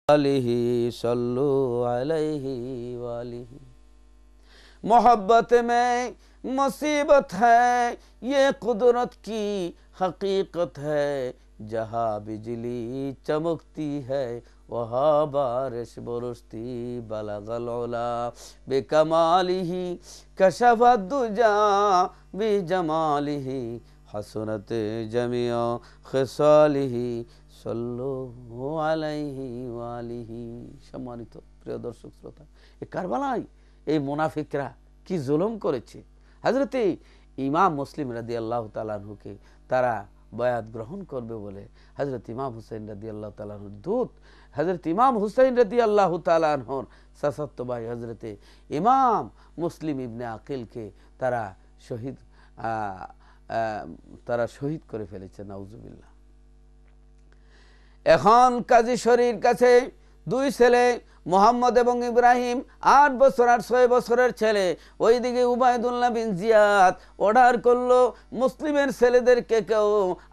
आलिही सल्लु अलैहि वालिही। मोहब्बत में मुसीबत है, ये कुदरत की हकीकत है। जहाँ बिजली चमकती है वहाँ बारिश बरसती। बलगल उला बिकमालिही कशफत दुजा बिजमालिही हसनत जमिया खिसालिही सल्लल्लाहु আলাইহি ওয়ালিহি। সম্মানিত প্রিয় দর্শক শ্রোতা, এই কারবালায় এই মুনাফিকরা কি জুলুম করেছে। হযরতে ইমাম মুসলিম রাদিয়াল্লাহু তাআলা আনহুকে তারা বায়াত গ্রহণ করবে বলে হযরত ইমাম হুসাইন রাদিয়াল্লাহু তাআলা আনহুর দূত হযরত ইমাম হুসাইন রাদিয়াল্লাহু তাআলা আনহুর চাচাতো ভাই হযরতে ইমাম মুসলিম ইবনে আকিলকে তারা শহীদ করে ফেলেছে। নাউজুবিল্লাহ। এখন কাজী শরীর কাছে দুই ছেলে মোহাম্মদ এবং ইব্রাহিম, 8 বছর আর 6 বছরের ছেলে। ওইদিকে উবাইদুল্লাহ বিন জিয়াদ অর্ডার করলো মুসলিমের ছেলেদেরকে কেউ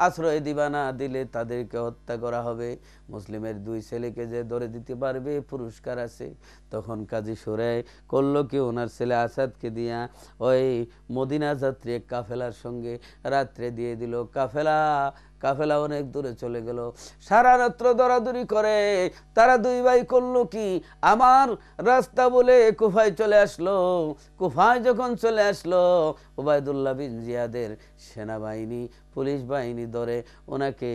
আশ্রয় দিবা না, দিলে তাদেরকে হত্যা করা হবে। মুসলিমের দুই ছেলেকে যে ধরে দিতে পারবে পুরস্কার আছে। তখন কাজী শরীর করলো কি, ওনার ছেলে আসাদকে দিয়া ওই মদিনা যাত্রী এক কাফেলার সঙ্গে রাত্রে দিয়ে দিল। কাফেলা অনেক দূরে চলে গেল। সারা রাত্র দৌড়াদৌড়ি করে তারা দুই ভাই করলো কি, আমার রাস্তা বলে কুফায় চলে আসলো। কুফায় যখন চলে আসলো, উবাইদুল্লাহ বিন জিয়াদের সেনাবাহিনী পুলিশ বাহিনী ধরে ওনাকে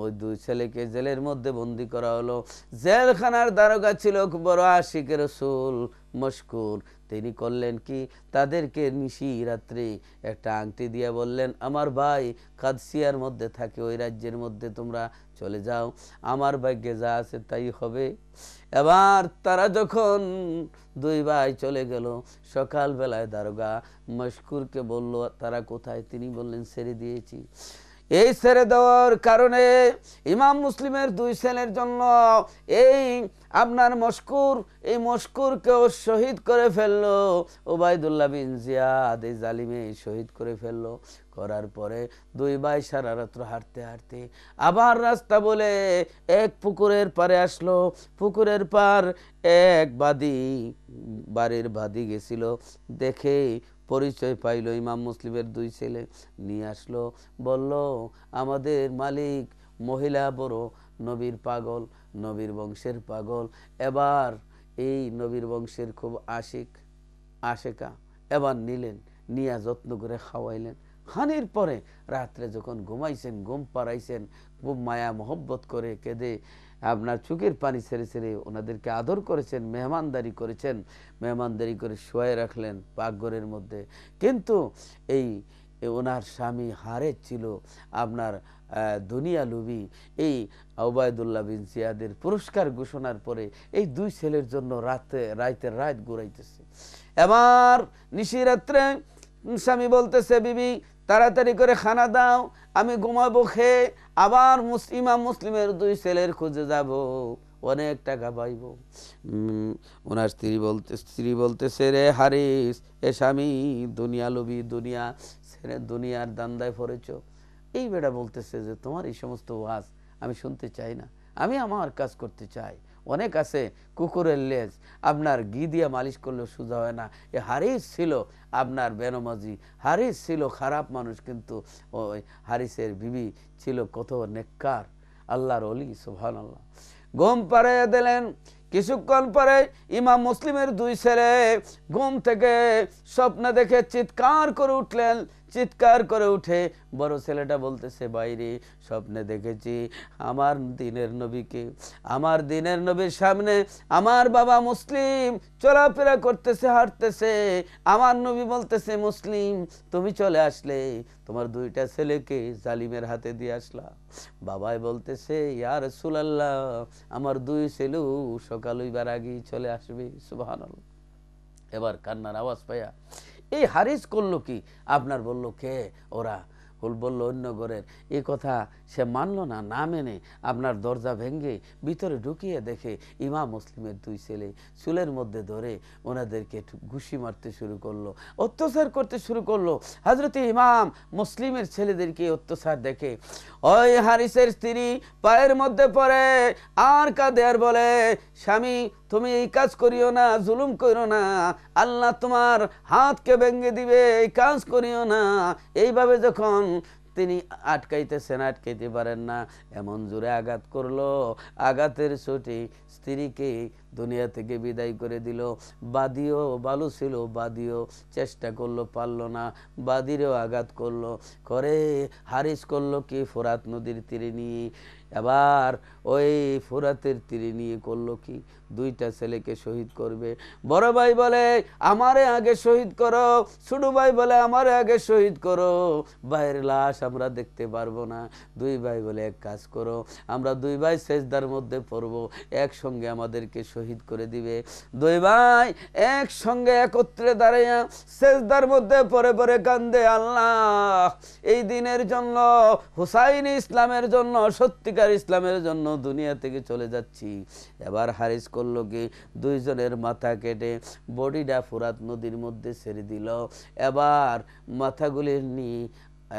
ওই দুই ছেলেকে জেলের মধ্যে বন্দি করা হলো। জেলখানার দারোগা ছিল বড় আশিকের রাসূল মশকুর। তিনি করলেন কি, তাদেরকে নিশি রাত্রে একটা আংটি দিয়ে বললেন, আমার ভাই কাদসিয়ার মধ্যে থাকে, ওই রাজ্যের মধ্যে তোমরা চলে যাও, আমার ভাগ্যে যা আছে তাই হবে। এবার তারা যখন দুই ভাই চলে গেল, সকালবেলায় দারোগা মশকুরকে বলল তারা কোথায়। তিনি বললেন ছেড়ে দিয়েছি। এই ছেড়ে দেওয়ার কারণে ইমাম মুসলিমের দুই ছেলের জন্য এই আপনার মশকুরকেও শহীদ করে ফেললো। উবাইদুল্লাহ বিন জিয়াদ এই জালিমে শহীদ করে ফেললো। করার পরে দুই ভাই সারা রাত্র হাঁটতে হাঁটতে আবার রাস্তা বলে এক পুকুরের পারে আসলো। পুকুরের পার এক বাড়ির বাদী গেছিল, দেখে পরিচয় পাইল ইমাম মুসলিমের দুই ছেলে, নিয়ে আসলো। বলল আমাদের মালিক মহিলা বড় নবীর পাগল, নবীর বংশের পাগল। এবার এই নবীর বংশের খুব আশেকা। এবার নিলেন, নিয়ে যত্ন করে খাওয়াইলেন। খানির পরে রাত্রে যখন ঘুমাইছেন, ঘুম পাড়াইছেন, খুব মায়া মহব্বত করে কেঁদে আপনার চোখের পানি ছেড়ে ছেড়ে ওনাদেরকে আদর করেছেন, মেহমানদারি করে শুয়ে রাখলেন পাকঘরের মধ্যে। কিন্তু এই ওনার স্বামী হারেস ছিল আপনার দুনিয়া লুবি। এই উবাইদুল্লাহ বিন জিয়াদের পুরস্কার ঘোষণার পরে এই দুই ছেলের জন্য রাত ঘুরাইতেছে। এবার নিশিরাত্রে স্বামী বলতেছে, বিবি তাড়াতাড়ি করে খানা দাও, আমি ঘুমাবো খেয়ে আবার ইমাম মুসলিমের দুই ছেলের খুঁজে যাব, অনেক টাকা পাইব। ওনার স্ত্রী বলতেছে, রে হারিস, এ স্বামী দুনিয়া লোভী, দুনিয়ার দান্দায় পড়েছ। এই বেটা বলতেছে যে তোমার এই সমস্ত ওয়াজ আমি শুনতে চাই না, আমি আমার কাজ করতে চাই। অনেক আছে কুকুরের লেজ আপনার ঘি দিয়া মালিশ করলে সোজা হয় না। এ হারিস ছিল আপনার বেনমাজি, হারিস ছিল খারাপ মানুষ, কিন্তু ওই হারিসের বিবি ছিল কত নেককার, আল্লাহর ওলি। সুবহানাল্লাহ। ঘুম পাড়িয়ে দিলেন। কিছুক্ষণ পরে ইমাম মুসলিমের দুই ছেলে ঘুম থেকে স্বপ্ন দেখে চিৎকার করে উঠে বড় ছেলেটা বলতেছে, বাইরে স্বপ্নে দেখেছি আমার দিনের নবীকে, আমার দিনের নবীর সামনে আমার বাবা মুসলিম চলাফেরা করতেছে, হাঁটতেছে। আমার নবী বলতেছে, মুসলিম তুমি চলে আসলে, তোমার দুইটা ছেলেকে জালিমের হাতে দিয়ে আসলা। বাবাই বলতেছে, ইয়া রাসূলুল্লাহ, আমার দুই ছেলেও সকাল হইবার আগেই চলে আসবে। সুবহানাল্লাহ। এবার কান্নার আওয়াজ পাইয়া এই হারিস করলো কি, আপনার বলল কে, ওরা বলল অন্য ঘরের, এ কথা সে মানল না, না মেনে আপনার দরজা ভেঙে ভিতরে ঢুকিয়ে দেখে ইমাম মুসলিমের দুই ছেলে চুলের মধ্যে ধরে ওনাদেরকে ঘুষি মারতে শুরু করলো, অত্যাচার করতে শুরু করলো। হযরত ইমাম মুসলিমের ছেলেদেরকে অত্যাচার দেখে ওই হারিসের স্ত্রী পায়ের মধ্যে পড়ে আর কাঁদে আর বলে, স্বামী তুমি এই কাজ করিও না, জুলুম করিও না, আল্লাহ তোমার হাতকে ভেঙে দিবে, এই কাজ করিও না। এইভাবে যখন তিনি আটকাইতেছেন, আটকাইতে পারেন না, এমন জোরে আঘাত করলো, আঘাতের চোটে স্ত্রীকে দুনিয়া থেকে বিদায় করে দিল। বাদিও ভালো ছিল, বাদিও চেষ্টা করলো, পারলো না, বাদিরেও আঘাত করলো, করে হারিস করলো কি ফোরাত নদীর তীরে নিয়ে, এবার ওই ফোরাতের তীরে নিয়ে করলো কি দুইটা ছেলেকে শহীদ করবে। বড় ভাই বলে আমারে আগে শহীদ করো, ছোট ভাই বলে আমারে আগে শহীদ করো, ভাইয়ের লাশ আমরা দেখতে পারবো না। দুই ভাই বলে এক কাজ করো, আমরা দুই ভাই সেজদার মধ্যে পড়বো, একসঙ্গে আমাদেরকে শহীদ করে দিবে। দুই ভাই একসঙ্গে একত্রে দাঁড়াইয়া সেজদার মধ্যে পড়ে পড়ে কান্দে, আল্লাহ এই দিনের জন্য, হুসাইন ইসলামের জন্য, সত্যিকার ইসলামের জন্য দুনিয়া থেকে চলে যাচ্ছি। এবার হারিস করলো কি দুইজনের মাথা কেটে বডিটা ফোরাত নদীর মধ্যে ছেড়ে দিল। এবার মাথাগুলি নিয়ে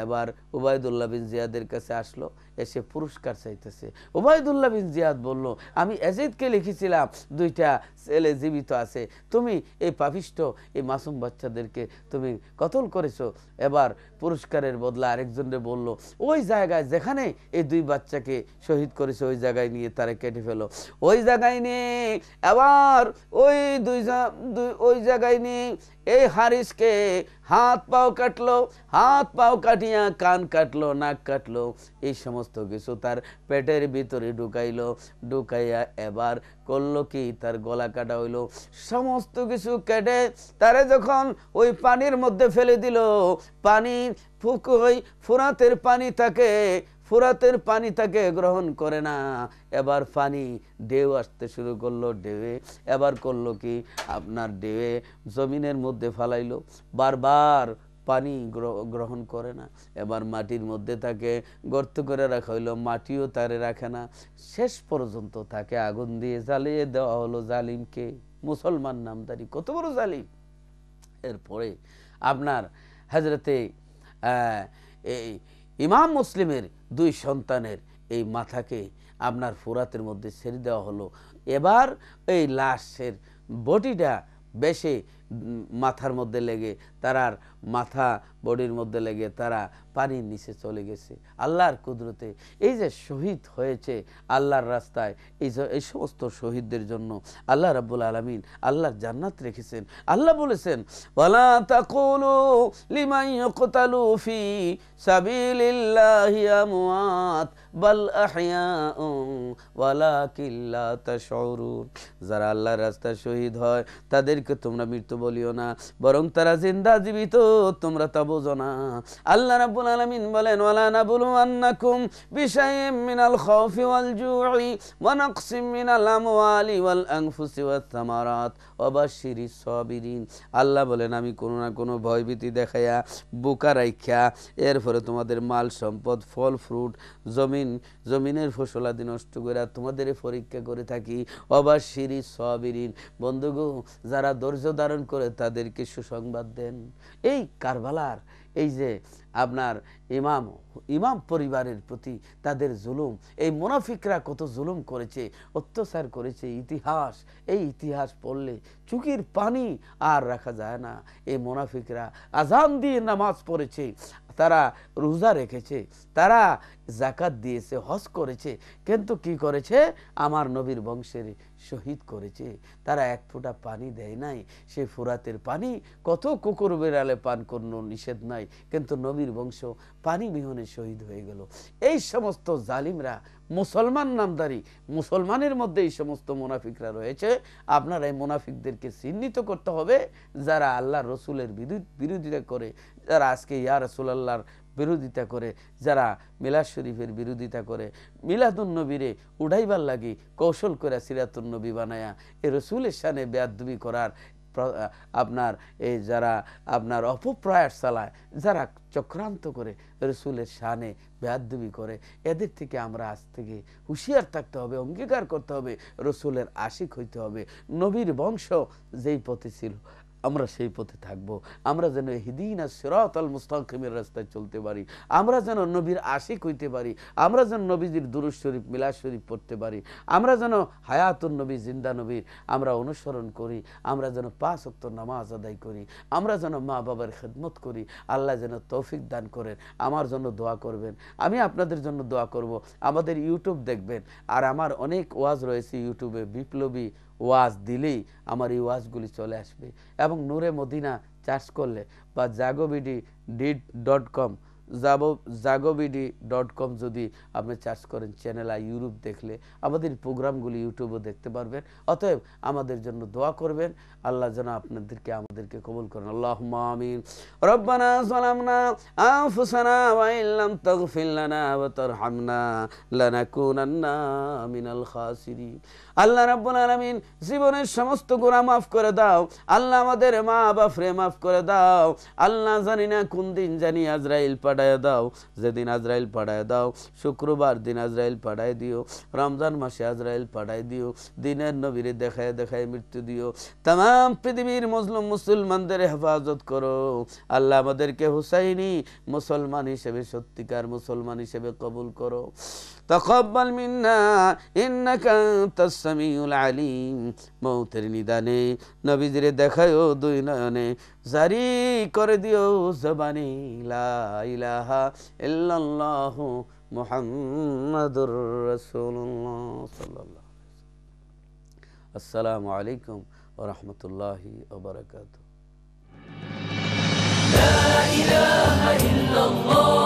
এবার উবাইদুল্লাহ বিন জিয়াদের কাছে আসলো, এসে পুরস্কার চাইতেছে। উবাইদুল্লাহ বিন জিয়াদ বলল, আমি এজিদকে লিখেছিলাম দুইটা ছেলে জীবিত আছে, তুমি এই পাপিষ্ঠ এই মাসুম বাচ্চাদেরকে তুমি কতল করেছো। এবার পুরস্কারের বদলা আরেকজনরে বলল, ওই জায়গায় যেখানে এই দুই বাচ্চাকে শহীদ করেছে ওই জায়গায় নিয়ে তারা কেটে ফেলো। ওই জায়গায় নিয়ে আবার ওই জায়গায় নিয়ে এই হারিসকে হাত পাও কাটলো, হাত পাও কাটিয়া কান কাটলো, নাক কাটলো, এই সমস্ত কিছু তার পেটের ভিতরে ঢুকাইলো, ঢুকাইয়া এবার করলো কি তার গলা কাটা হইলো। সমস্ত কিছু কেটে তারে যখন ওই পানির মধ্যে ফেলে দিল, পানি ওই ফোরাতের পানি তাকে গ্রহণ করে না। এবার পানি ঢেউ আসতে শুরু করলো, ঢেউয়ে এবার করলো কি আপনার ঢেউয়ে জমিনের মধ্যে ফালাইলো, বারবার পানি গ্রহণ করে না। এবার মাটির মধ্যে তাকে গর্ত করে রাখা হইলো, মাটিও তারে রাখে না। শেষ পর্যন্ত তাকে আগুন দিয়ে জ্বালিয়ে দেওয়া হলো। জালিমকে, মুসলমান নামদারি, কত বড় জালিম। এরপরে আপনার হযরতে এই ইমাম মুসলিমের দুই সন্তানের এই মাথাকে আপনার ফোরাতের মধ্যে ছেড়ে দেওয়া হলো। এবার এই লাশের বডিটা বেশি মাথার মধ্যে লেগে তারার মাথা বডির মধ্যে লেগে তারা পানির নিচে চলে গেছে। আল্লাহর কুদরতে এই যে শহীদ হয়েছে আল্লাহর রাস্তায়, এই সমস্ত শহীদদের জন্য আল্লাহ রাব্বুল আলামিন আল্লাহর জান্নাত রেখেছেন। আল্লাহ বলেছেন, ওয়ালা তাকুলু লিমান ইউকতালু ফি সাবিলিল্লাহি আমওয়াত বাল আহইয়াউন ওয়ালাকিন লা তাশউরুন। যারা আল্লাহর রাস্তায় শহীদ হয় তাদেরকে তোমরা মৃত্যু বলিও না, বরং তারা জিন্দা, জীবিত, তোমরা তা বোঝো না। আল্লাহ রাব্বুল আলামিন বলেন, ওয়ালা নাবলুওয়ান্নাকুম বিশাইইম মিনাল খাউফি ওয়াল জু'i ওয়া নাকসিম মিনাল আমওয়ালি ওয়াল আনফুসি ওয়াত থামারাত ওয়া বাশশিরিস সাবিরিন। আল্লাহ বলেন, আমি কোনো না কোনো ভয়ভীতি দেখাইয়া বোকা রাইখা এরপরে তোমাদের মাল সম্পদ, ফল ফ্রুট, জমিনের ফসলাদি নষ্ট করে তোমাদের পরীক্ষা করে থাকি। ওয়া বাশশিরিস সাবিরিন, বন্ধুগো যারা ধৈর্য ধারণ করে তাদেরকে সুসংবাদ দেন। এই কারবালার এই যে আপনার ইমাম পরিবারের প্রতি তাদের জুলুম, এই মুনাফিকরা কত জুলুম করেছে, অত্যাচার করেছে, এই ইতিহাস পড়লে চোখের পানি আর রাখা যায় না। এই মুনাফিকরা আজান দিয়ে নামাজ পড়েছে, তারা রোজা রেখেছে, তারা যাকাত দিয়েছে, হজ করেছে, কিন্তু কি করেছে? আমার নবীর বংশের শহীদ করেছে। তারা এক ফোঁটা পানি দেয় নাই। সে ফোরাতের পানি কত কুকুর বেড়ালে পান করলো, নিষেধ নাই, কিন্তু নবীর বংশ পানি বিহনে শহীদ হয়ে গেল। এই সমস্ত জালিমরা মুসলমান নামদারি, মুসলমানের মধ্যে এই সমস্ত মুনাফিকরা রয়েছে। আপনারা এই মুনাফিকদেরকে চিহ্নিত করতে হবে, যারা আল্লাহ রসুলের বিরোধিতা করে, যারা আজকে ইয়া রাসূলুল্লাহর বিরোধিতা করে, যারা মিলাদ শরীফের বিরোধিতা করে, মিলাদুন নবীরে উড়াইবার লাগি কৌশল করে সিরাতুন নবী বানায়া এ রসুলের শানে বেয়াদবি করার আপনার এই যারা আপনার অপপ্রয়াস চালায়, যারা চক্রান্ত করে রসুলের শানে বেয়াদবি করে, এদের থেকে আমরা আজ থেকে হুঁশিয়ার থাকতে হবে, অঙ্গীকার করতে হবে, রসুলের আশিক হইতে হবে। নবীর বংশ যেই পথে ছিল আমরা সেই পথে থাকব। আমরা যেন ইহদিনাস সিরাতাল মুস্তাকিমের রাস্তায় চলতে পারি, আমরা যেন নবীর আশিক হইতে পারি, আমরা যেন নবীজির দুরূদ শরীফ মিলাদ শরীফ পড়তে পারি, আমরা যেন হায়াতুন নবী জিন্দা নবীর আমরা অনুসরণ করি, আমরা যেন 5 ওয়াক্ত নামাজ আদায় করি, আমরা যেন মা বাবার খেদমত করি। আল্লাহ যেন তৌফিক দান করেন। আমার জন্য দোয়া করবেন, আমি আপনাদের জন্য দোয়া করব। আমাদের ইউটিউব দেখবেন, আর আমার অনেক ওয়াজ রয়েছে ইউটিউবে, বিপ্লবী ওয়াজ দিলেই আমার এই ওয়াজগুলি চলে আসবে। এবং নূরে মদিনা চার্জ করলে বা jagobidy.com jagobidy.com যদি আপনি চার্জ করেন, চ্যানেল ইউরোপ দেখলে আমাদের প্রোগ্রামগুলি ইউটিউবে দেখতে পারবেন। অতএব আমাদের জন্য দোয়া করবেন, আল্লাহ যেন আপনাদেরকে আমাদেরকে কবুল করেন। আল্লাহুম্মা আমিন। রব্বানা যালামনা আনফুসানা ওয়া ইল্লাম তাগফির লানা ওয়া তারহামনা লানাকুনান্না মিনাল খাসিরিন। আল্লাহ রাব্বুল আলামিন জীবনের সমস্ত গুনাহ মাফ করে দাও। আল্লাহ আমাদের মা বাপরে মাফ করে দাও। আল্লাহ জানি না কোন দিন জানি আজরাইল পাঠায় দাও, যেদিন আজরাইল পাঠায় দাও শুক্রবার দিন আজরাইল পাঠায় দিও, রমজান মাসে আজরাইল পাঠায় দিও, দিনের নবীরে দেখায় দেখায় মৃত্যু দিও। তাম পৃথিবীর মজলুম মুসলমানদের হেফাজত করো। আল্লাহ আমাদেরকে হুসাইনি মুসলমান হিসেবে, সত্যিকার মুসলমান হিসেবে কবুল করো। তাকাব্বাল মিন্না ইন্নাকা আনতাস সামিউল আলিম। মৌতের নিদানে নবীজিরে দেখায়ও দুই নয়নে, জারি করে দিও জবানে লা ইলাহা ইল্লাল্লাহু মুহাম্মাদুর রাসূলুল্লাহ সাল্লাল্লাহু আলাইহি ওয়াসাল্লাম। আসসালামু আলাইকুম ওয়া রাহমাতুল্লাহি ওয়া বারাকাতুহু। লা ইলাহা ইল্লাল্লাহ।